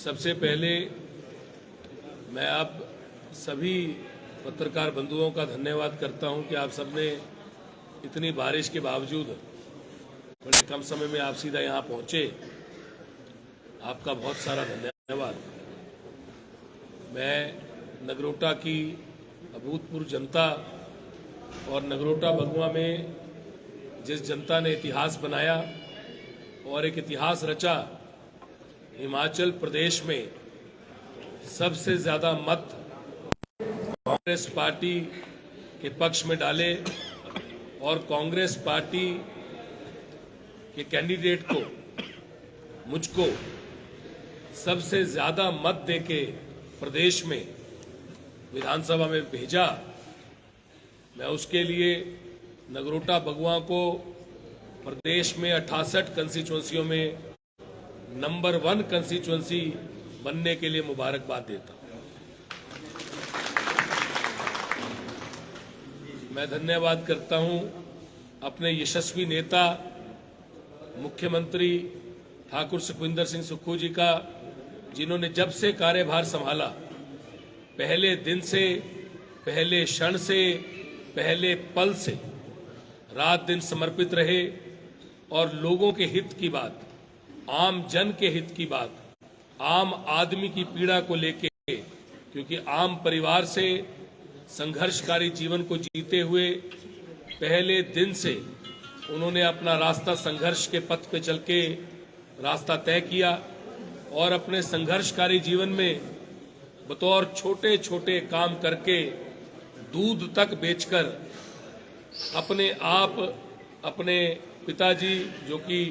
सबसे पहले मैं आप सभी पत्रकार बंधुओं का धन्यवाद करता हूं कि आप सबने इतनी बारिश के बावजूद बड़े कम समय में आप सीधा यहां पहुंचे। आपका बहुत सारा धन्यवाद। मैं नगरोटा की अभूतपूर्व जनता और नगरोटा बगुआ में जिस जनता ने इतिहास बनाया और एक इतिहास रचा, हिमाचल प्रदेश में सबसे ज्यादा मत कांग्रेस पार्टी के पक्ष में डाले और कांग्रेस पार्टी के कैंडिडेट को, मुझको सबसे ज्यादा मत देके प्रदेश में विधानसभा में भेजा। मैं उसके लिए नगरोटा बगुआ को प्रदेश में 68 कंस्टिट्यूएंसियों में नंबर 1 कंस्टिट्यूएंसी बनने के लिए मुबारकबाद देता हूं। मैं धन्यवाद करता हूं अपने यशस्वी नेता मुख्यमंत्री ठाकुर सुखविंदर सिंह सुक्खू जी का, जिन्होंने जब से कार्यभार संभाला पहले दिन से, पहले क्षण से, पहले पल से रात दिन समर्पित रहे और लोगों के हित की बात, आम जन के हित की बात, आम आदमी की पीड़ा को लेके, क्योंकि आम परिवार से संघर्षकारी जीवन को जीते हुए पहले दिन से उन्होंने अपना रास्ता संघर्ष के पथ पे चल के रास्ता तय किया और अपने संघर्षकारी जीवन में बतौर छोटे छोटे काम करके दूध तक बेचकर अपने आप, अपने पिताजी जो कि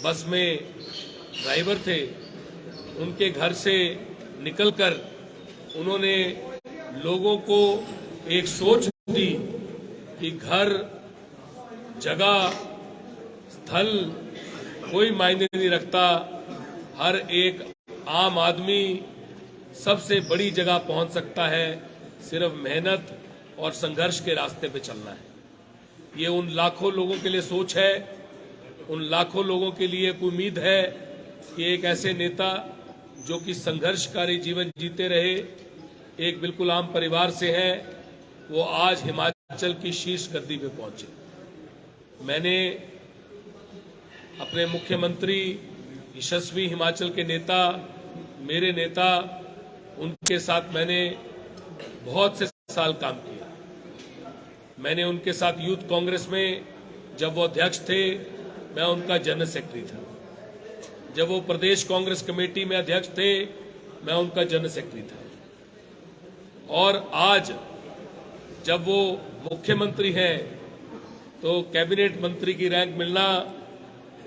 बस में ड्राइवर थे, उनके घर से निकलकर उन्होंने लोगों को एक सोच दी कि घर, जगह, स्थल कोई मायने नहीं रखता, हर एक आम आदमी सबसे बड़ी जगह पहुंच सकता है, सिर्फ मेहनत और संघर्ष के रास्ते पे चलना है। ये उन लाखों लोगों के लिए सोच है, उन लाखों लोगों के लिए एक उम्मीद है कि एक ऐसे नेता जो कि संघर्षकारी जीवन जीते रहे, एक बिल्कुल आम परिवार से है, वो आज हिमाचल की शीर्ष गद्दी पे पहुंचे। मैंने अपने मुख्यमंत्री, यशस्वी हिमाचल के नेता, मेरे नेता, उनके साथ मैंने बहुत से साल काम किया। मैंने उनके साथ यूथ कांग्रेस में, जब वो अध्यक्ष थे, मैं उनका जनरल सेक्रेटरी था। जब वो प्रदेश कांग्रेस कमेटी में अध्यक्ष थे, मैं उनका जनरल सेक्रेटरी था। और आज जब वो मुख्यमंत्री हैं, तो कैबिनेट मंत्री की रैंक मिलना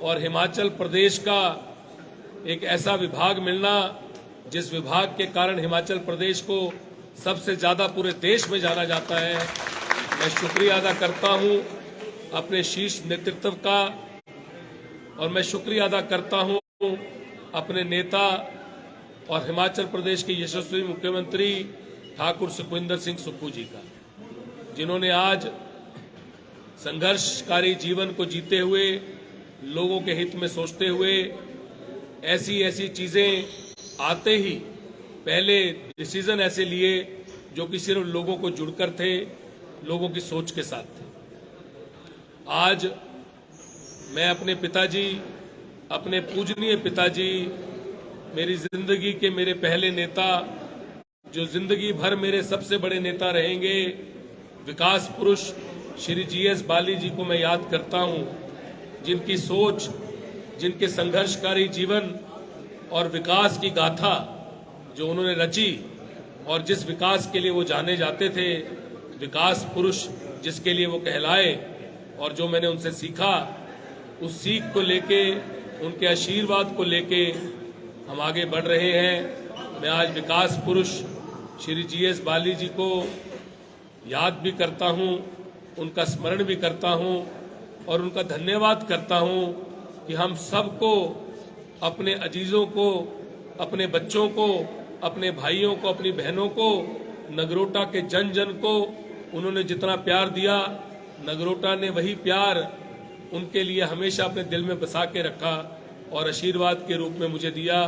और हिमाचल प्रदेश का एक ऐसा विभाग मिलना जिस विभाग के कारण हिमाचल प्रदेश को सबसे ज्यादा पूरे देश में जाना जाता है, मैं शुक्रिया अदा करता हूं अपने शीर्ष नेतृत्व का और मैं शुक्रिया अदा करता हूं अपने नेता और हिमाचल प्रदेश के यशस्वी मुख्यमंत्री ठाकुर सुखविंदर सिंह सुक्खू जी का, जिन्होंने आज संघर्षकारी जीवन को जीते हुए, लोगों के हित में सोचते हुए ऐसी ऐसी चीजें आते ही पहले डिसीजन ऐसे लिए जो कि सिर्फ लोगों को जुड़कर थे, लोगों की सोच के साथ थे। आज मैं अपने पिताजी, अपने पूजनीय पिताजी, मेरी जिंदगी के मेरे पहले नेता, जो जिंदगी भर मेरे सबसे बड़े नेता रहेंगे, विकास पुरुष श्री GS बाली जी को मैं याद करता हूं, जिनकी सोच, जिनके संघर्षकारी जीवन और विकास की गाथा जो उन्होंने रची और जिस विकास के लिए वो जाने जाते थे, विकास पुरुष जिसके लिए वो कहलाए, और जो मैंने उनसे सीखा, उस सीख को लेके, उनके आशीर्वाद को लेके हम आगे बढ़ रहे हैं। मैं आज विकास पुरुष श्री GS बाली जी को याद भी करता हूं, उनका स्मरण भी करता हूं और उनका धन्यवाद करता हूं कि हम सबको, अपने अजीजों को, अपने बच्चों को, अपने भाइयों को, अपनी बहनों को, नगरोटा के जन जन को उन्होंने जितना प्यार दिया, नगरोटा ने वही प्यार उनके लिए हमेशा अपने दिल में बसा के रखा और आशीर्वाद के रूप में मुझे दिया।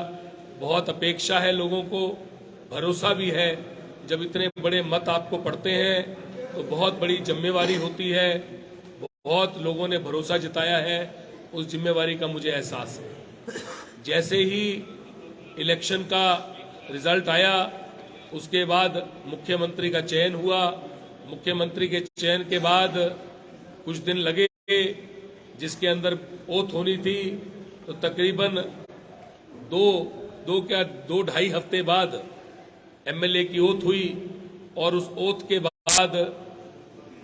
बहुत अपेक्षा है लोगों को, भरोसा भी है। जब इतने बड़े मत आपको पड़ते हैं तो बहुत बड़ी जिम्मेवारी होती है। बहुत लोगों ने भरोसा जताया है, उस जिम्मेवारी का मुझे एहसास है। जैसे ही इलेक्शन का रिजल्ट आया, उसके बाद मुख्यमंत्री का चयन हुआ। मुख्यमंत्री के चयन के बाद कुछ दिन लगे, जिसके अंदर ओथ होनी थी, तो तकरीबन दो ढाई हफ्ते बाद एमएलए की ओथ हुई और उस ओथ के बाद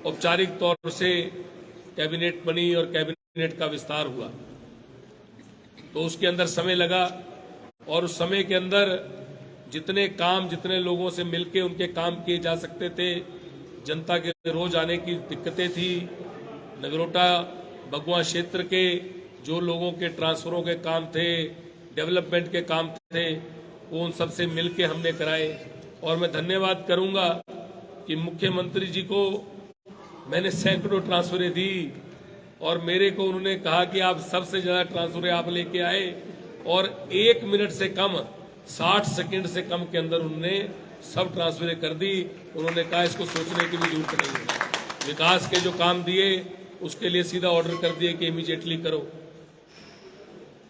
औपचारिक तौर से कैबिनेट बनी और कैबिनेट का विस्तार हुआ। तो उसके अंदर समय लगा और उस समय के अंदर जितने लोगों से मिलके उनके काम किए जा सकते थे, जनता के रोज आने की दिक्कतें थी, नगरोटा बगुआ क्षेत्र के जो लोगों के ट्रांसफरों के काम थे, डेवलपमेंट के काम थे, वो उन सबसे मिलके हमने कराए। और मैं धन्यवाद करूंगा कि मुख्यमंत्री जी को मैंने सैकड़ों ट्रांसफरें दी और मेरे को उन्होंने कहा कि आप सबसे ज्यादा ट्रांसफरें आप लेके आए, और 1 मिनट से कम 60 सेकंड से कम के अंदर उन्होंने सब ट्रांसफरें कर दी। उन्होंने कहा इसको सोचने की भी जरूरत नहीं है, विकास के जो काम दिए उसके लिए सीधा ऑर्डर कर दिए कि इमीडिएटली करो।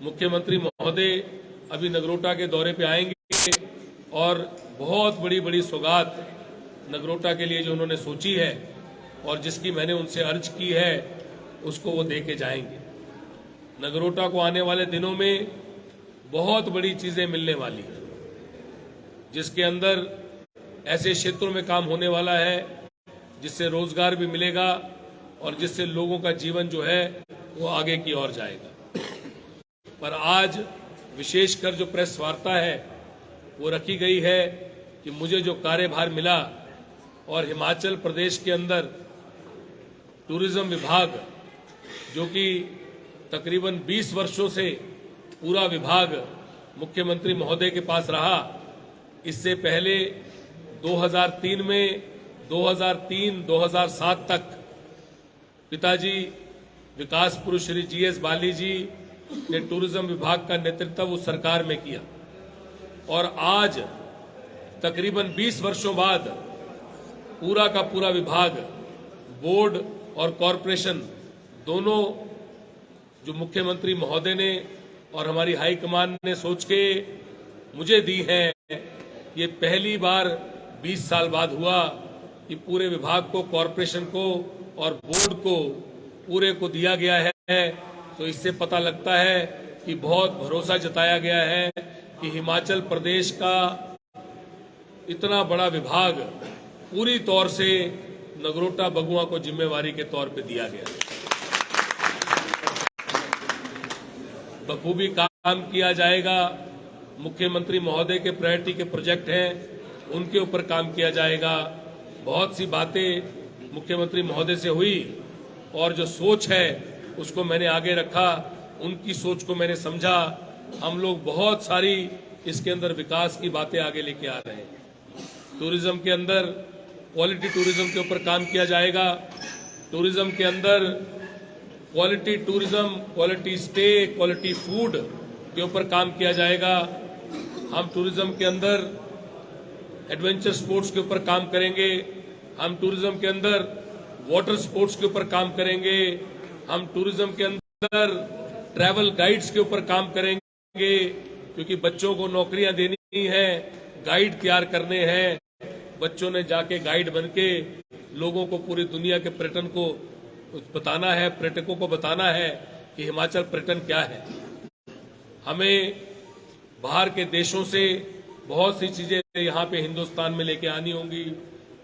मुख्यमंत्री महोदय अभी नगरोटा के दौरे पे आएंगे और बहुत बड़ी सौगात नगरोटा के लिए जो उन्होंने सोची है और जिसकी मैंने उनसे अर्ज की है, उसको वो दे के जाएंगे। नगरोटा को आने वाले दिनों में बहुत बड़ी चीजें मिलने वाली हैं, जिसके अंदर ऐसे क्षेत्रों में काम होने वाला है जिससे रोजगार भी मिलेगा और जिससे लोगों का जीवन जो है वो आगे की ओर जाएगा। पर आज विशेषकर जो प्रेस वार्ता है वो रखी गई है कि मुझे जो कार्यभार मिला और हिमाचल प्रदेश के अंदर टूरिज्म विभाग, जो कि तकरीबन 20 वर्षों से पूरा विभाग मुख्यमंत्री महोदय के पास रहा। इससे पहले 2003 में 2003-2007 तक पिताजी विकास पुरुष श्री जीएस बाली जी ने टूरिज्म विभाग का नेतृत्व उस सरकार में किया, और आज तकरीबन 20 वर्षों बाद पूरा का पूरा विभाग, बोर्ड और कॉरपोरेशन दोनों जो मुख्यमंत्री महोदय ने और हमारी हाईकमान ने सोच के मुझे दी है, ये पहली बार 20 साल बाद हुआ कि पूरे विभाग को, कॉरपोरेशन को और बोर्ड को पूरे को दिया गया है। तो इससे पता लगता है कि बहुत भरोसा जताया गया है कि हिमाचल प्रदेश का इतना बड़ा विभाग पूरी तौर से नगरोटा बगुआ को जिम्मेवारी के तौर पे दिया गया है। बखूबी काम किया जाएगा। मुख्यमंत्री महोदय के प्रायोरिटी के प्रोजेक्ट हैं, उनके ऊपर काम किया जाएगा। बहुत सी बातें मुख्यमंत्री महोदय से हुई और जो सोच है उसको मैंने आगे रखा, उनकी सोच को मैंने समझा। हम लोग बहुत सारी इसके अंदर विकास की बातें आगे लेके आ रहे हैं। टूरिज्म के अंदर क्वालिटी टूरिज्म के ऊपर काम किया जाएगा। टूरिज्म के अंदर quality tourism, quality stay, quality food के ऊपर काम किया जाएगा। हम टूरिज्म के अंदर एडवेंचर स्पोर्ट्स के ऊपर काम करेंगे। हम टूरिज्म के अंदर वाटर स्पोर्ट्स के ऊपर काम करेंगे। हम टूरिज्म के अंदर ट्रैवल गाइड्स के ऊपर काम करेंगे, क्योंकि बच्चों को नौकरियां देनी है, गाइड तैयार करने हैं। बच्चों ने जाके गाइड बनके लोगों को पूरी दुनिया के पर्यटन को बताना है, पर्यटकों को बताना है कि हिमाचल पर्यटन क्या है। हमें बाहर के देशों से बहुत सी चीजें यहाँ पे हिंदुस्तान में लेके आनी होंगी,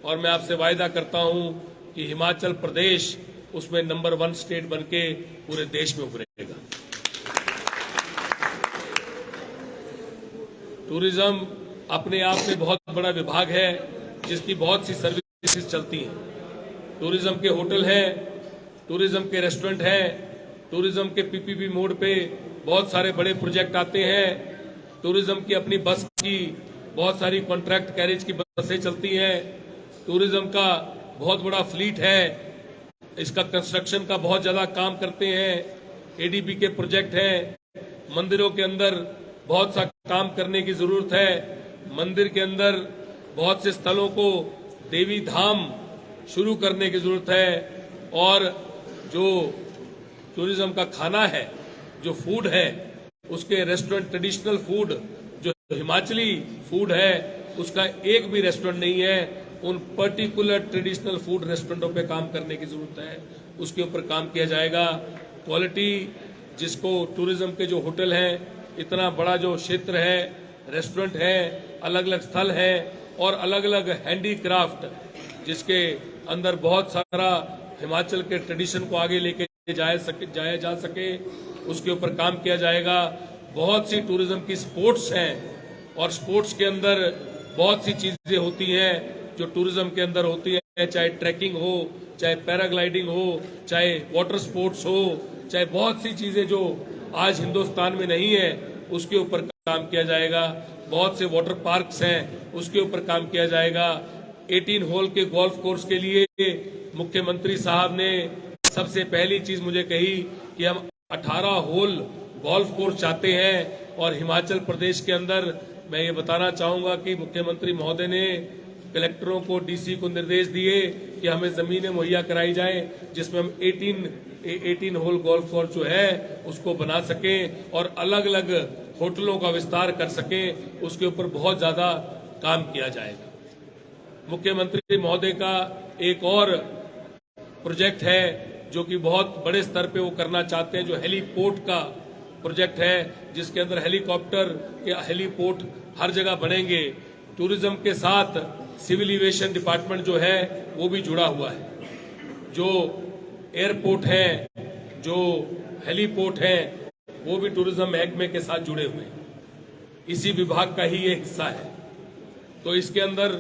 और मैं आपसे वायदा करता हूँ कि हिमाचल प्रदेश उसमें नंबर 1 स्टेट बनके पूरे देश में उभरेगा। टूरिज्म अपने आप में बहुत बड़ा विभाग है, जिसकी बहुत सी सर्विसेज चलती हैं। टूरिज्म के होटल हैं, टूरिज्म के रेस्टोरेंट हैं, टूरिज्म के पीपीपी मोड पे बहुत सारे बड़े प्रोजेक्ट आते हैं। टूरिज्म की अपनी बस की बहुत सारी कॉन्ट्रैक्ट कैरेज की बसें चलती हैं। टूरिज्म का बहुत बड़ा फ्लीट है, इसका कंस्ट्रक्शन का बहुत ज्यादा काम करते हैं। एडीबी के प्रोजेक्ट हैं, मंदिरों के अंदर बहुत सा काम करने की जरूरत है। मंदिर के अंदर बहुत से स्थलों को देवी धाम शुरू करने की जरूरत है और जो टूरिज्म का खाना है, जो फूड है, उसके रेस्टोरेंट ट्रेडिशनल फूड जो हिमाचली फूड है उसका एक भी रेस्टोरेंट नहीं है। उन पर्टिकुलर ट्रेडिशनल फूड रेस्टोरेंटों पे काम करने की जरूरत है, उसके ऊपर काम किया जाएगा। क्वालिटी जिसको टूरिज्म के जो होटल हैं, इतना बड़ा जो क्षेत्र है, रेस्टोरेंट है, अलग अलग स्थल है और अलग अलग हैंडीक्राफ्ट जिसके अंदर बहुत सारा हिमाचल के ट्रेडिशन को आगे लेके जाया जा सके, उसके ऊपर काम किया जाएगा। बहुत सी टूरिज्म की स्पोर्ट्स हैं और स्पोर्ट्स के अंदर बहुत सी चीजें होती हैं जो टूरिज्म के अंदर होती है, चाहे ट्रैकिंग हो, चाहे पैराग्लाइडिंग हो, चाहे वाटर स्पोर्ट्स हो, चाहे बहुत सी चीजें जो आज हिंदुस्तान में नहीं है उसके ऊपर काम किया जाएगा। बहुत से वाटर पार्क्स हैं उसके ऊपर काम किया जाएगा। 18 होल के गोल्फ कोर्स के लिए मुख्यमंत्री साहब ने सबसे पहली चीज मुझे कही कि हम 18 होल गोल्फ कोर्स चाहते हैं और हिमाचल प्रदेश के अंदर मैं ये बताना चाहूंगा कि मुख्यमंत्री महोदय ने कलेक्टरों को, डीसी को निर्देश दिए कि हमें जमीनें मुहैया कराई जाए जिसमें हम 18 होल गोल्फ कोर्स जो है उसको बना सकें और अलग अलग होटलों का विस्तार कर सकें। उसके ऊपर बहुत ज्यादा काम किया जाएगा। मुख्यमंत्री महोदय का एक और प्रोजेक्ट है जो कि बहुत बड़े स्तर पे वो करना चाहते हैं, जो हेलीपोर्ट का प्रोजेक्ट है जिसके अंदर हेलीकॉप्टर के हेलीपोर्ट हर जगह बनेंगे। टूरिज्म के साथ सिविल एविएशन डिपार्टमेंट जो है वो भी जुड़ा हुआ है। जो एयरपोर्ट है, जो हेलीपोर्ट है, वो भी टूरिज्म महकमे के साथ जुड़े हुए हैं। इसी विभाग का ही ये हिस्सा है। तो इसके अंदर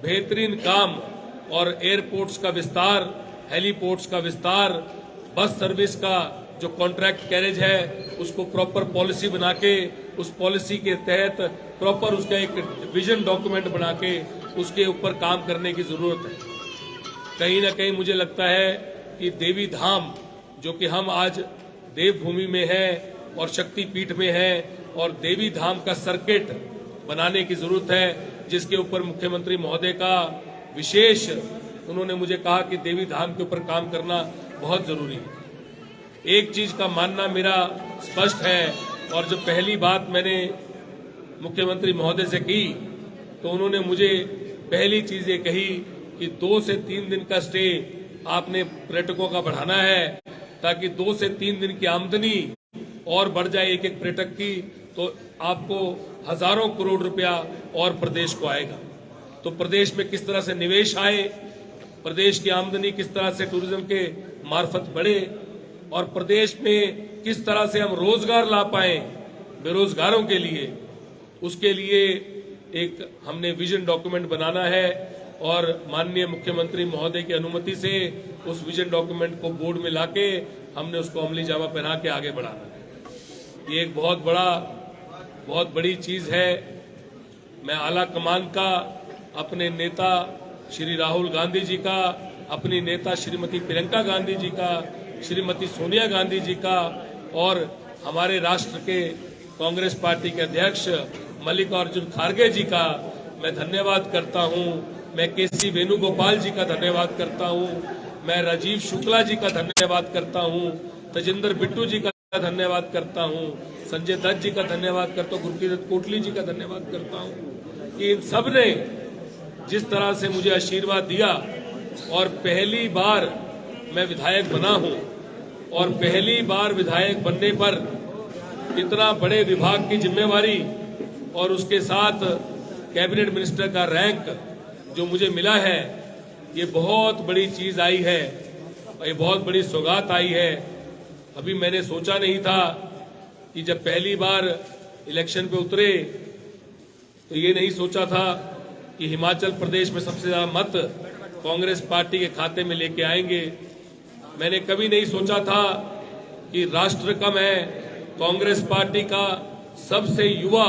बेहतरीन काम और एयरपोर्ट्स का विस्तार, हेलीपोर्ट्स का विस्तार, बस सर्विस का जो कॉन्ट्रैक्ट कैरेज है उसको प्रॉपर पॉलिसी बना के, उस पॉलिसी के तहत प्रॉपर उसका एक विजन डॉक्यूमेंट बना के उसके ऊपर काम करने की जरूरत है। कहीं ना कहीं मुझे लगता है कि देवी धाम जो कि हम आज देवभूमि में है और शक्तिपीठ में है और देवी धाम का सर्किट बनाने की जरूरत है, जिसके ऊपर मुख्यमंत्री महोदय का विशेष उन्होंने मुझे कहा कि देवी धाम के ऊपर काम करना बहुत जरूरी है। एक चीज का मानना मेरा स्पष्ट है और जब पहली बात मैंने मुख्यमंत्री महोदय से की तो उन्होंने मुझे पहली चीज ये कही कि 2 से 3 दिन का स्टे आपने पर्यटकों का बढ़ाना है ताकि 2 से 3 दिन की आमदनी और बढ़ जाए एक एक पर्यटक की, तो आपको हजारों करोड़ रुपया और प्रदेश को आएगा। तो प्रदेश में किस तरह से निवेश आए, प्रदेश की आमदनी किस तरह से टूरिज्म के मार्फत बढ़े और प्रदेश में किस तरह से हम रोजगार ला पाए बेरोजगारों के लिए, उसके लिए एक हमने विजन डॉक्यूमेंट बनाना है और माननीय मुख्यमंत्री महोदय की अनुमति से उस विजन डॉक्यूमेंट को बोर्ड में लाके हमने उसको अमली जामा पहना के आगे बढ़ाना है। ये एक बहुत बड़ी चीज है। मैं आला कमान का, अपने नेता श्री राहुल गांधी जी का, अपनी नेता श्रीमती प्रियंका गांधी जी का, श्रीमती सोनिया गांधी जी का और हमारे राष्ट्र के कांग्रेस पार्टी के अध्यक्ष मल्लिकार्जुन खड़गे जी का मैं धन्यवाद करता हूं। मैं केसी वेणुगोपाल जी का धन्यवाद करता हूं। मैं राजीव शुक्ला जी का धन्यवाद करता हूं। तजिंदर बिट्टू जी का धन्यवाद करता हूं। संजय दत्त जी का धन्यवाद करता हूं। गुरकीरत कोटली जी का धन्यवाद करता हूं कि इन सब ने जिस तरह से मुझे आशीर्वाद दिया और पहली बार मैं विधायक बना हूं और पहली बार विधायक बनने पर इतना बड़े विभाग की जिम्मेवारी और उसके साथ कैबिनेट मिनिस्टर का रैंक जो मुझे मिला है, ये बहुत बड़ी चीज आई है और ये बहुत बड़ी सौगात आई है। अभी मैंने सोचा नहीं था कि जब पहली बार इलेक्शन पे उतरे तो ये नहीं सोचा था कि हिमाचल प्रदेश में सबसे ज्यादा मत कांग्रेस पार्टी के खाते में लेके आएंगे। मैंने कभी नहीं सोचा था कि राष्ट्र का मैं कांग्रेस पार्टी का सबसे युवा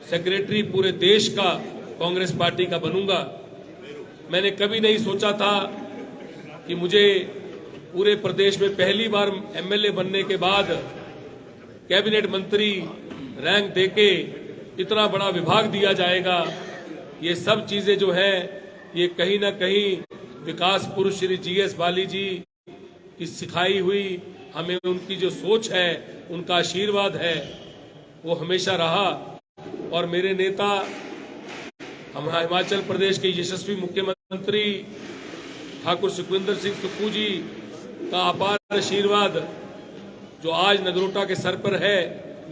सेक्रेटरी पूरे देश का कांग्रेस पार्टी का बनूंगा। मैंने कभी नहीं सोचा था कि मुझे पूरे प्रदेश में पहली बार एमएलए बनने के बाद कैबिनेट मंत्री रैंक देके इतना बड़ा विभाग दिया जाएगा, ये सब चीजें जो है ये कहीं ना कहीं विकास पुरुष श्री GS बाली जी की सिखाई हुई, हमें उनकी जो सोच है, उनका आशीर्वाद है, वो हमेशा रहा। और मेरे नेता हमारे हिमाचल प्रदेश के यशस्वी मुख्यमंत्री ठाकुर सुखविंदर सिंह सुक्खू जी का अपार आशीर्वाद जो आज नगरोटा के सर पर है,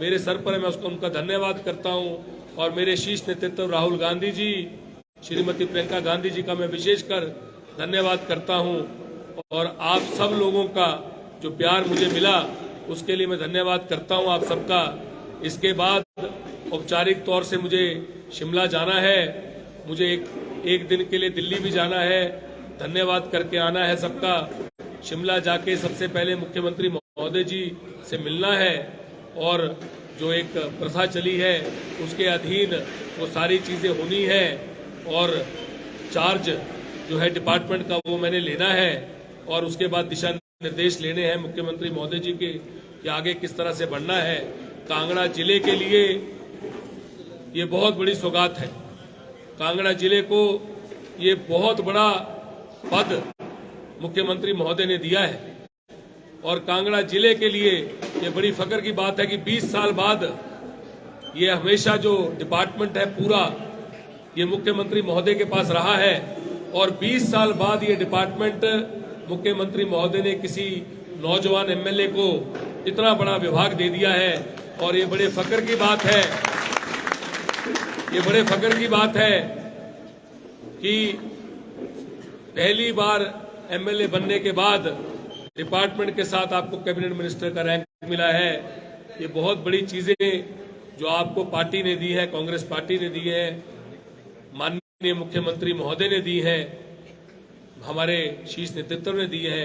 मेरे सर पर है, मैं उसको उनका धन्यवाद करता हूं। और मेरे शीर्ष नेतृत्व राहुल गांधी जी, श्रीमती प्रियंका गांधी जी का मैं विशेषकर धन्यवाद करता हूं। और आप सब लोगों का जो प्यार मुझे मिला उसके लिए मैं धन्यवाद करता हूं आप सबका। इसके बाद औपचारिक तौर से मुझे शिमला जाना है, मुझे एक दिन के लिए दिल्ली भी जाना है, धन्यवाद करके आना है सबका। शिमला जाके सबसे पहले मुख्यमंत्री महोदय जी से मिलना है और जो एक प्रथा चली है उसके अधीन वो सारी चीजें होनी है और चार्ज जो है डिपार्टमेंट का वो मैंने लेना है और उसके बाद दिशा निर्देश लेने हैं मुख्यमंत्री महोदय जी के कि आगे किस तरह से बढ़ना है। कांगड़ा जिले के लिए ये बहुत बड़ी सौगात है। कांगड़ा जिले को ये बहुत बड़ा पद मुख्यमंत्री महोदय ने दिया है और कांगड़ा जिले के लिए ये बड़ी फख्र की बात है कि 20 साल बाद ये हमेशा जो डिपार्टमेंट है पूरा ये मुख्यमंत्री महोदय के पास रहा है और 20 साल बाद ये डिपार्टमेंट मुख्यमंत्री महोदय ने किसी नौजवान MLA को इतना बड़ा विभाग दे दिया है। और ये बड़े फख्र की बात है, ये बड़े फख्र की बात है कि पहली बार MLA बनने के बाद डिपार्टमेंट के साथ आपको कैबिनेट मिनिस्टर का रैंक मिला है। ये बहुत बड़ी चीजें जो आपको पार्टी ने दी है, कांग्रेस पार्टी ने दी है, माननीय मुख्यमंत्री महोदय ने दी है, हमारे शीर्ष नेतृत्व ने दी है,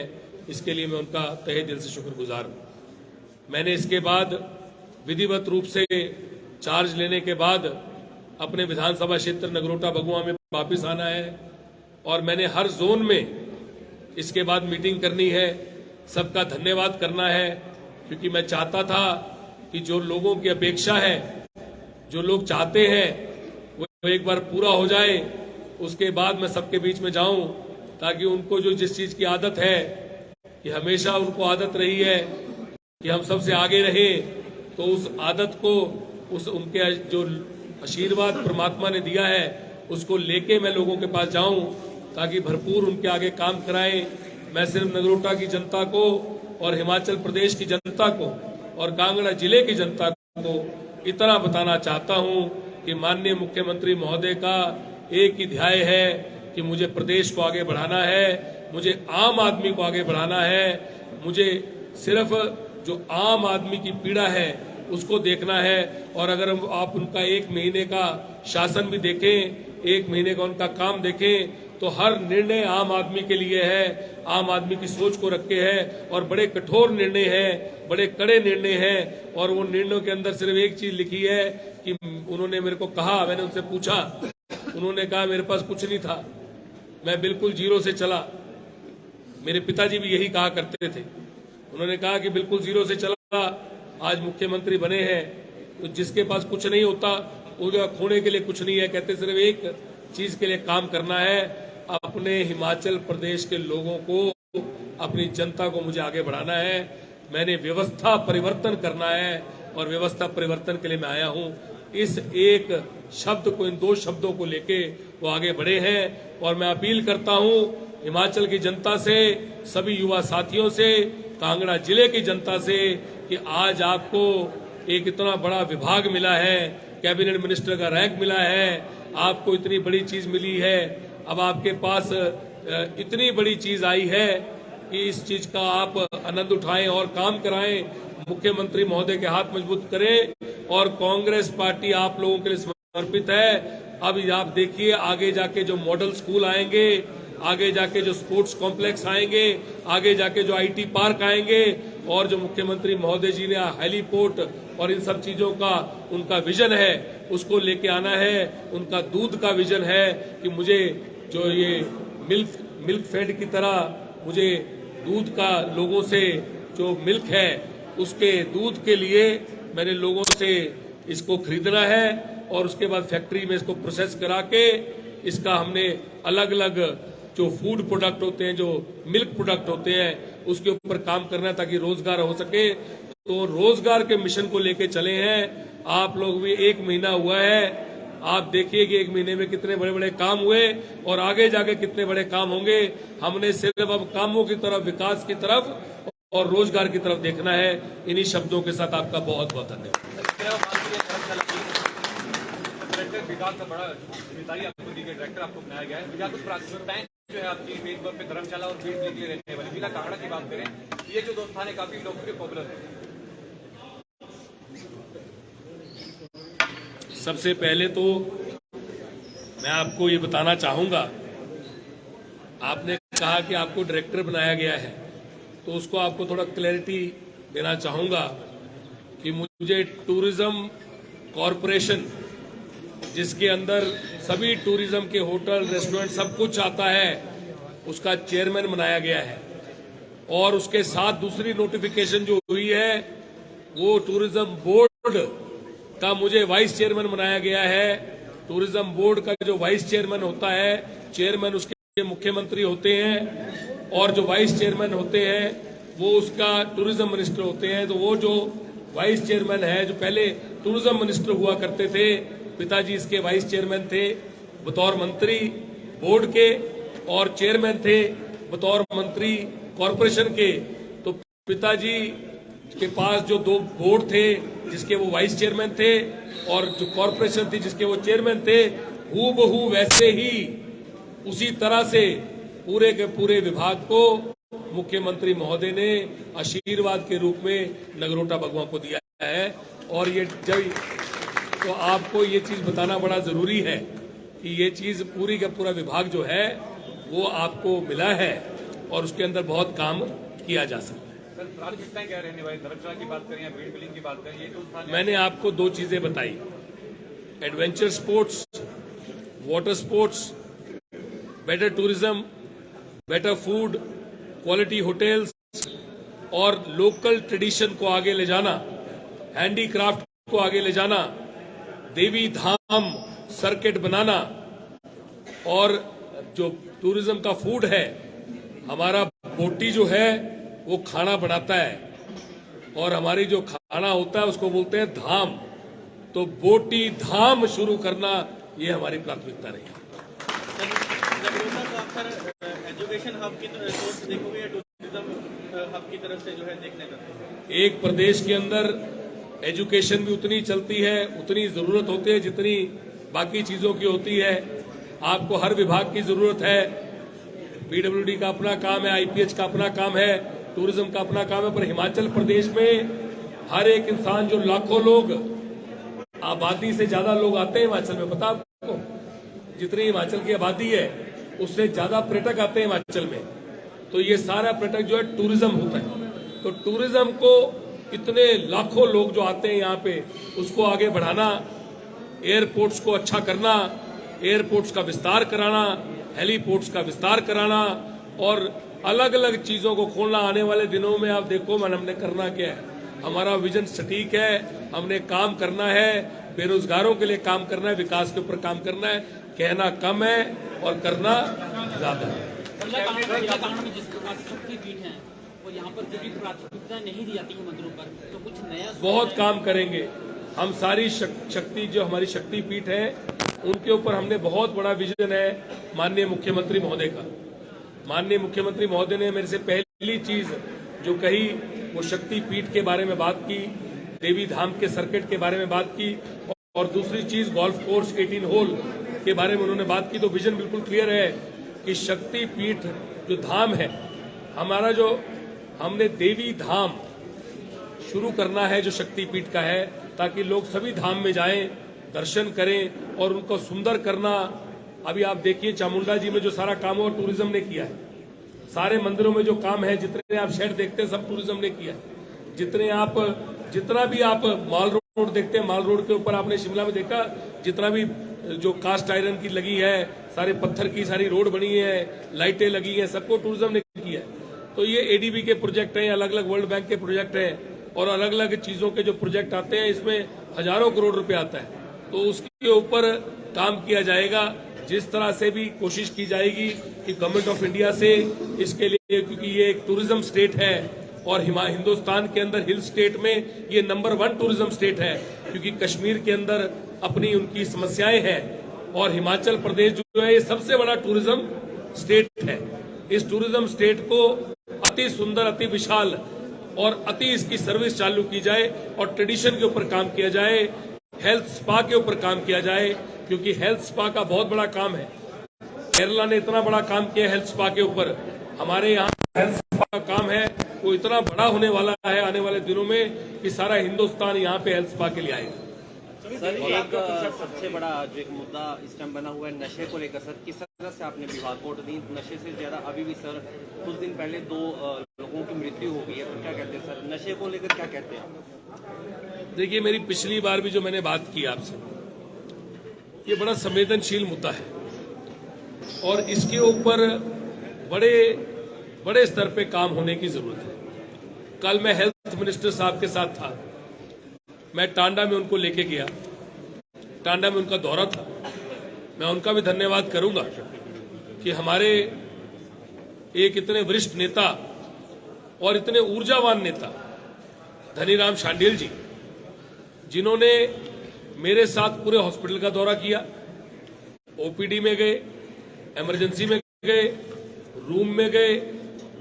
इसके लिए मैं उनका तहे दिल से शुक्रगुजार हूं। मैंने इसके बाद विधिवत रूप से चार्ज लेने के बाद अपने विधानसभा क्षेत्र नगरोटा बगुआ में वापस आना है और मैंने हर जोन में इसके बाद मीटिंग करनी है, सबका धन्यवाद करना है क्योंकि मैं चाहता था कि जो लोगों की अपेक्षा है, जो लोग चाहते हैं वो एक बार पूरा हो जाए, उसके बाद मैं सबके बीच में जाऊं ताकि उनको जो जिस चीज की आदत है कि हमेशा उनको आदत रही है कि हम सबसे आगे रहें, तो उस आदत को उस उनके जो आशीर्वाद परमात्मा ने दिया है उसको लेके मैं लोगों के पास जाऊं ताकि भरपूर उनके आगे काम कराएं। मैं सिर्फ नगरोटा की जनता को और हिमाचल प्रदेश की जनता को और कांगड़ा जिले की जनता को इतना बताना चाहता हूं कि माननीय मुख्यमंत्री महोदय का एक ही ध्येय है कि मुझे प्रदेश को आगे बढ़ाना है, मुझे आम आदमी को आगे बढ़ाना है, मुझे सिर्फ जो आम आदमी की पीड़ा है उसको देखना है। और अगर आप उनका 1 महीने का शासन भी देखें, 1 महीने का उनका काम देखें, तो हर निर्णय आम आदमी के लिए है, आम आदमी की सोच को रख के है और बड़े कठोर निर्णय हैं, बड़े कड़े निर्णय हैं। और वो निर्णयों के अंदर सिर्फ एक चीज लिखी है कि उन्होंने मेरे को कहा, मैंने उनसे पूछा, उन्होंने कहा मेरे पास कुछ नहीं था, मैं बिल्कुल जीरो से चला। मेरे पिताजी भी यही कहा करते थे, उन्होंने कहा कि बिल्कुल जीरो से चला, आज मुख्यमंत्री बने हैं। तो जिसके पास कुछ नहीं होता उसके खोने के लिए कुछ नहीं है, कहते सिर्फ एक चीज के लिए काम करना है, अपने हिमाचल प्रदेश के लोगों को, अपनी जनता को मुझे आगे बढ़ाना है। मैंने व्यवस्था परिवर्तन करना है और व्यवस्था परिवर्तन के लिए मैं आया हूं। इस एक शब्द को, इन 2 शब्दों को लेके वो आगे बढ़े हैं। और मैं अपील करता हूं हिमाचल की जनता से, सभी युवा साथियों से, कांगड़ा जिले की जनता से कि आज आपको एक इतना बड़ा विभाग मिला है, कैबिनेट मिनिस्टर का रैंक मिला है, आपको इतनी बड़ी चीज मिली है, अब आपके पास इतनी बड़ी चीज आई है कि इस चीज का आप आनंद उठाएं और काम कराएं, मुख्यमंत्री महोदय के हाथ मजबूत करें। और कांग्रेस पार्टी आप लोगों के लिए समर्पित है। अब आप देखिए आगे जाके जो मॉडल स्कूल आएंगे, आगे जाके जो स्पोर्ट्स कॉम्प्लेक्स आएंगे, आगे जाके जो IT पार्क आएंगे और जो मुख्यमंत्री महोदय जी ने हेलीपोर्ट और इन सब चीजों का उनका विजन है उसको लेके आना है। उनका दूध का विजन है कि मुझे जो ये मिल्क फेड की तरह मुझे दूध का लोगों से जो मिल्क है उसके दूध के लिए मैंने लोगों से इसको खरीदना है और उसके बाद फैक्ट्री में इसको प्रोसेस करा के इसका हमने अलग अलग जो फूड प्रोडक्ट होते हैं, जो मिल्क प्रोडक्ट होते हैं, उसके ऊपर काम करना है ताकि रोजगार हो सके। तो रोजगार के मिशन को लेके चले हैं। आप लोग भी 1 महीना हुआ है, आप देखिए कि 1 महीने में कितने बड़े बड़े काम हुए और आगे जाके कितने बड़े काम होंगे। हमने सिर्फ अब कामों की तरफ, विकास की तरफ और रोजगार की तरफ देखना है। इन्हीं शब्दों के साथ आपका बहुत बहुत धन्यवाद। विकास का बड़ा जिम्मेदारी आपको दी गई, डायरेक्टर आपको बनाया गया है। विकास कुछ प्राथमिकताएं जो है आपकी बेस पे धर्मशाला और बीस के लिए रहने वाली जिला कांगड़ा की बात करें, ये जो 2 स्थान है काफी लोकप्रिय पॉपुलर है। सबसे पहले तो मैं आपको ये बताना चाहूंगा, आपने कहा कि आपको डायरेक्टर बनाया गया है, तो उसको आपको थोड़ा क्लैरिटी देना चाहूंगा कि मुझे टूरिज्म कॉरपोरेशन, जिसके अंदर सभी टूरिज्म के होटल, रेस्टोरेंट सब कुछ आता है, उसका चेयरमैन बनाया गया है। और उसके साथ दूसरी नोटिफिकेशन जो हुई है वो टूरिज्म बोर्ड का मुझे वाइस चेयरमैन बनाया गया है। टूरिज्म बोर्ड का जो वाइस चेयरमैन होता है, चेयरमैन उसके मुख्यमंत्री होते हैं और जो वाइस चेयरमैन होते हैं वो उसका टूरिज्म मिनिस्टर होते हैं। तो वो जो वाइस चेयरमैन है, जो पहले टूरिज्म मिनिस्टर हुआ करते थे, पिताजी इसके वाइस चेयरमैन थे बतौर मंत्री बोर्ड के, और चेयरमैन थे बतौर मंत्री कॉरपोरेशन के। तो पिताजी के पास जो 2 बोर्ड थे जिसके वो वाइस चेयरमैन थे और जो कॉरपोरेशन थी जिसके वो चेयरमैन थे, हूबहू वैसे ही उसी तरह से पूरे के पूरे विभाग को मुख्यमंत्री महोदय ने आशीर्वाद के रूप में नगरोटा बगवा को दिया है। और ये जब तो आपको ये चीज बताना बड़ा जरूरी है कि ये चीज पूरी का पूरा विभाग जो है वो आपको मिला है और उसके अंदर बहुत काम किया जा सकता है। प्राथमिकताएं क्या रहने वाली, धर्मशाला की बात करें या बीड़ बिलिंग की बात करें, ये तो मैंने आपको 2 चीजें बताई, adventure sports, water sports, better tourism, better food, quality hotels और लोकल ट्रेडिशन को आगे ले जाना, हैंडीक्राफ्ट को आगे ले जाना, देवी धाम सर्किट बनाना, और जो टूरिज्म का फूड है, हमारा बोटी जो है वो खाना बनाता है और हमारी जो खाना होता है उसको बोलते हैं धाम। तो बोटी धाम शुरू करना ये हमारी प्राथमिकता रही है। एजुकेशन हब की तरफ देखोगे या टूरिज्म हब की तरफ से जो है देखने का, एक प्रदेश के अंदर एजुकेशन भी उतनी चलती है, उतनी जरूरत होती है जितनी बाकी चीजों की होती है। आपको हर विभाग की जरूरत है। पीडब्ल्यूडी का अपना काम है, आईपीएच का अपना काम है, टूरिज्म का अपना काम है, पर हिमाचल प्रदेश में हर एक इंसान, जो लाखों लोग, आबादी से ज्यादा लोग आते हैं हिमाचल में, पता आपको जितनी हिमाचल की आबादी है उससे ज्यादा पर्यटक आते हैं हिमाचल में। तो ये सारा पर्यटक जो है टूरिज्म होता है। तो टूरिज्म को इतने लाखों लोग जो आते हैं यहाँ पे, उसको आगे बढ़ाना, एयरपोर्ट्स को अच्छा करना, एयरपोर्ट्स का विस्तार कराना, हेलीपोर्ट्स का विस्तार कराना और अलग अलग चीजों को खोलना। आने वाले दिनों में आप देखो हमने करना क्या है, हमारा विजन सटीक है, हमने काम करना है, बेरोजगारों के लिए काम करना है, विकास के ऊपर काम करना है। कहना कम है और करना ज्यादा है। यहाँ पर जो भी प्राथमिकता नहीं दी जाती है मंदिरों पर, तो कुछ नया बहुत काम करेंगे हम। सारी शक्ति जो हमारी शक्ति पीठ है उनके ऊपर हमने बहुत बड़ा विजन है माननीय मुख्यमंत्री महोदय का। माननीय मुख्यमंत्री महोदय ने मेरे से पहली चीज जो कही वो शक्ति पीठ के बारे में बात की, देवी धाम के सर्किट के बारे में बात की, और दूसरी चीज गोल्फ कोर्स 18 होल के बारे में उन्होंने बात की। तो विजन बिल्कुल क्लियर है कि शक्ति पीठ जो धाम है हमारा, जो हमने देवी धाम शुरू करना है जो शक्ति पीठ का है, ताकि लोग सभी धाम में जाएं, दर्शन करें और उनको सुंदर करना। अभी आप देखिए चामुंडा जी में जो सारा काम हुआ टूरिज्म ने किया है। सारे मंदिरों में जो काम है, जितने आप शहर देखते हैं सब टूरिज्म ने किया है। जितना भी आप माल रोड देखते हैं, माल रोड के ऊपर आपने शिमला में देखा, जितना भी जो कास्ट आयरन की लगी है, सारे पत्थर की सारी रोड बनी है, लाइटें लगी है, सबको टूरिज्म ने किया है। तो ये एडीबी के प्रोजेक्ट हैं, अलग अलग वर्ल्ड बैंक के प्रोजेक्ट हैं और अलग अलग चीजों के जो प्रोजेक्ट आते हैं इसमें हजारों करोड़ रुपए आता है, तो उसके ऊपर काम किया जाएगा। जिस तरह से भी कोशिश की जाएगी कि गवर्नमेंट ऑफ इंडिया से इसके लिए, क्योंकि ये एक टूरिज्म स्टेट है और हिंदुस्तान के अंदर हिल स्टेट में ये नंबर 1 टूरिज्म स्टेट है, क्योंकि कश्मीर के अंदर अपनी उनकी समस्याएं हैं और हिमाचल प्रदेश जो है ये सबसे बड़ा टूरिज्म स्टेट है। इस टूरिज्म स्टेट को अति सुंदर, अति विशाल और अति इसकी सर्विस चालू की जाए और ट्रेडिशन के ऊपर काम किया जाए, हेल्थ स्पा के ऊपर काम किया जाए, क्योंकि हेल्थ स्पा का बहुत बड़ा काम है। केरला ने इतना बड़ा काम किया हेल्थ स्पा के ऊपर, हमारे यहाँ हेल्थ स्पा का काम है वो इतना बड़ा होने वाला है आने वाले दिनों में कि सारा हिंदुस्तान यहाँ पे हेल्थ स्पा के लिए आएगा। सर, एक सबसे बड़ा जो एक मुद्दा इस टाइम बना हुआ है नशे को लेकर, सर किस तरह से आपने विभाग को दी? नशे से ज्यादा अभी भी सर कुछ दिन पहले 2 लोगों की मृत्यु हो गई है, तो क्या कहते हैं सर, नशे को लेकर क्या कहते हैं आप? देखिए, मेरी पिछली बार भी जो मैंने बात की आपसे, ये बड़ा संवेदनशील मुद्दा है और इसके ऊपर बड़े बड़े स्तर पे काम होने की जरूरत है। कल मैं हेल्थ मिनिस्टर साहब के साथ था, मैं टांडा में उनको लेके गया, टांडा में उनका दौरा था। मैं उनका भी धन्यवाद करूंगा कि हमारे एक इतने वरिष्ठ नेता और इतने ऊर्जावान नेता धनीराम शांडिल जी, जिन्होंने मेरे साथ पूरे हॉस्पिटल का दौरा किया, ओपीडी में गए, इमरजेंसी में गए, रूम में गए,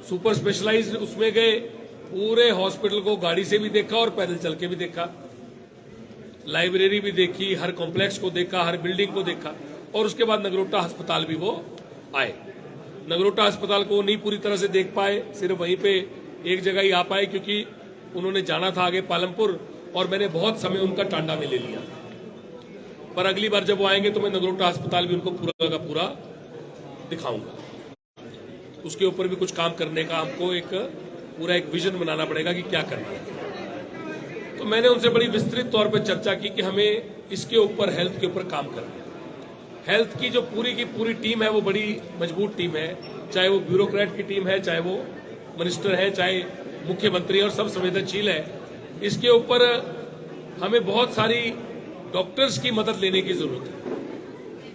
सुपर स्पेशलाइज्ड उसमें गए, पूरे हॉस्पिटल को गाड़ी से भी देखा और पैदल चल के भी देखा, लाइब्रेरी भी देखी, हर कॉम्प्लेक्स को देखा, हर बिल्डिंग को देखा और उसके बाद नगरोटा अस्पताल भी वो आए। नगरोटा अस्पताल को नहीं पूरी तरह से देख पाए, सिर्फ वहीं पे एक जगह ही आ पाए क्योंकि उन्होंने जाना था आगे पालमपुर और मैंने बहुत समय उनका टांडा में ले लिया। पर अगली बार जब वो आएंगे तो मैं नगरोटा अस्पताल भी उनको पूरा का पूरा दिखाऊंगा। उसके ऊपर भी कुछ काम करने का हमको एक पूरा एक विजन बनाना पड़ेगा कि क्या करना है। तो मैंने उनसे बड़ी विस्तृत तौर पर चर्चा की कि हमें इसके ऊपर, हेल्थ के ऊपर काम करना है। हेल्थ की जो पूरी की पूरी टीम है वो बड़ी मजबूत टीम है, चाहे वो ब्यूरोक्रेट की टीम है, चाहे वो मिनिस्टर है, चाहे मुख्यमंत्री, और सब संवेदनशील है। इसके ऊपर हमें बहुत सारी डॉक्टर्स की मदद लेने की जरूरत है,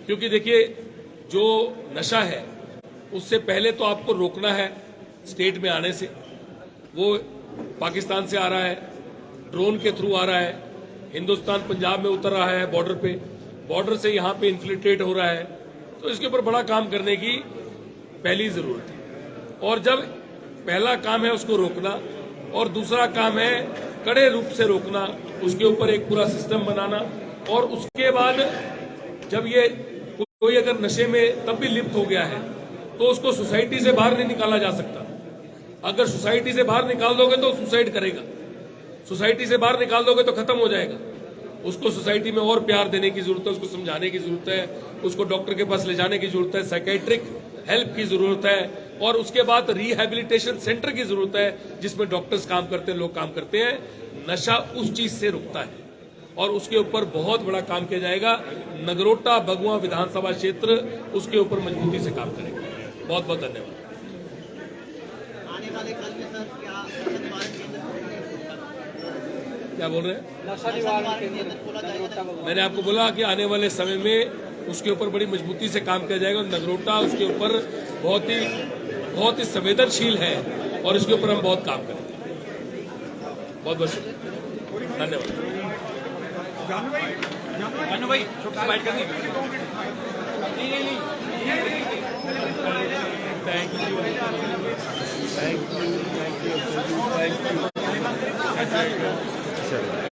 क्योंकि देखिए जो नशा है उससे पहले तो आपको रोकना है स्टेट में आने से। वो पाकिस्तान से आ रहा है, ड्रोन के थ्रू आ रहा है, हिंदुस्तान पंजाब में उतर रहा है बॉर्डर पे, बॉर्डर से यहाँ पे इन्फिल्ट्रेट हो रहा है। तो इसके ऊपर बड़ा काम करने की पहली जरूरत है। और जब पहला काम है उसको रोकना और दूसरा काम है कड़े रूप से रोकना, उसके ऊपर एक पूरा सिस्टम बनाना। और उसके बाद जब ये कोई अगर नशे में तब भी लिप्त हो गया है तो उसको सोसाइटी से बाहर नहीं निकाला जा सकता। अगर सोसाइटी से बाहर निकाल दोगे तो सुसाइड करेगा, सोसाइटी से बाहर निकाल दोगे तो खत्म हो जाएगा। उसको सोसाइटी में और प्यार देने की जरूरत है, उसको समझाने की जरूरत है, उसको डॉक्टर के पास ले जाने की जरूरत है, साइकेट्रिक हेल्प की जरूरत है और उसके बाद रिहैबिलिटेशन सेंटर की जरूरत है जिसमें डॉक्टर्स काम करते हैं, लोग काम करते हैं। नशा उस चीज से रुकता है और उसके ऊपर बहुत बड़ा काम किया जाएगा। नगरोटा भगवा विधानसभा क्षेत्र उसके ऊपर मजबूती से काम करेगा। बहुत बहुत धन्यवाद। आने वाले कल में सर क्या बोल रहे हैं? नशा निवारण केंद्र खोला जाएगा। मैंने आपको बोला कि आने वाले समय में उसके ऊपर बड़ी मजबूती से काम किया जाएगा। नगरोटा उसके ऊपर बहुत ही संवेदनशील है और इसके ऊपर हम बहुत काम करेंगे। बहुत बहुत शुक्रिया, धन्यवाद। जानू भाई छोटा बाइट करनी। Thank you.